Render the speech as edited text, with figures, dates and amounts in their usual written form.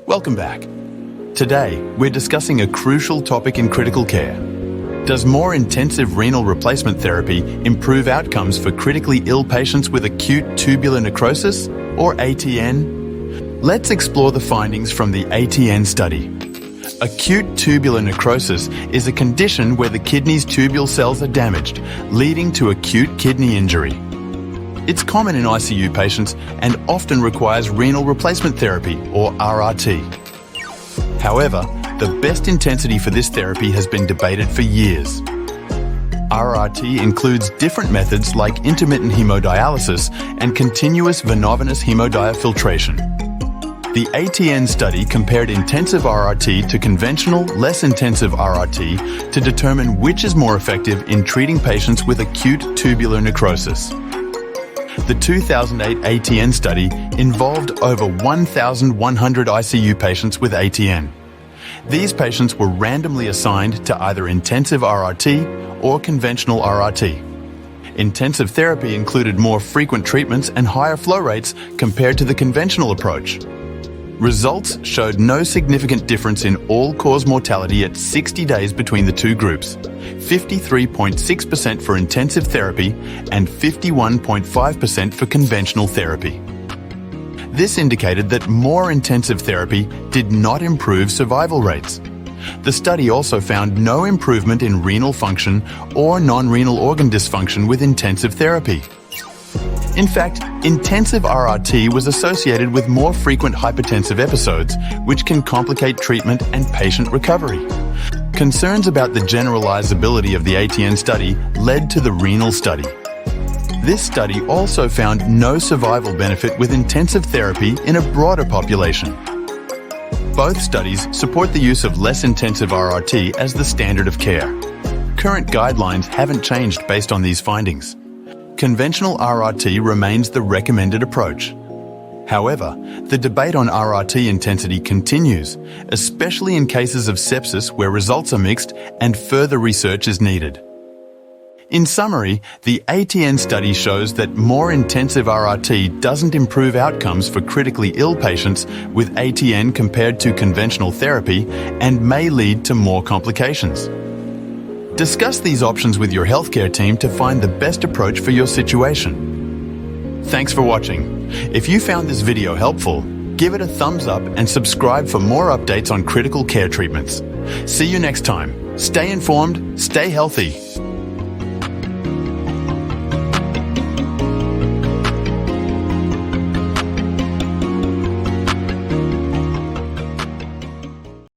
Welcome back. Today, we're discussing a crucial topic in critical care. Does more intensive renal replacement therapy improve outcomes for critically ill patients with acute tubular necrosis, or ATN? Let's explore the findings from the ATN study. Acute tubular necrosis is a condition where the kidney's tubule cells are damaged, leading to acute kidney injury. It's common in ICU patients and often requires renal replacement therapy, or RRT. However, the best intensity for this therapy has been debated for years. RRT includes different methods like intermittent hemodialysis and continuous venovenous hemodiafiltration. The ATN study compared intensive RRT to conventional, less intensive RRT to determine which is more effective in treating patients with acute tubular necrosis. The 2008 ATN study involved over 1,100 ICU patients with ATN. These patients were randomly assigned to either intensive RRT or conventional RRT. Intensive therapy included more frequent treatments and higher flow rates compared to the conventional approach. Results showed no significant difference in all-cause mortality at 60 days between the two groups, 53.6% for intensive therapy and 51.5% for conventional therapy. This indicated that more intensive therapy did not improve survival rates. The study also found no improvement in renal function or non-renal organ dysfunction with intensive therapy. In fact, intensive RRT was associated with more frequent hypertensive episodes, which can complicate treatment and patient recovery. Concerns about the generalizability of the ATN study led to the renal study. This study also found no survival benefit with intensive therapy in a broader population. Both studies support the use of less intensive RRT as the standard of care. Current guidelines haven't changed based on these findings. Conventional RRT remains the recommended approach. However, the debate on RRT intensity continues, especially in cases of sepsis where results are mixed and further research is needed. In summary, the ATN study shows that more intensive RRT doesn't improve outcomes for critically ill patients with ATN compared to conventional therapy and may lead to more complications. Discuss these options with your healthcare team to find the best approach for your situation. Thanks for watching. If you found this video helpful, give it a thumbs up and subscribe for more updates on critical care treatments. See you next time. Stay informed, stay healthy.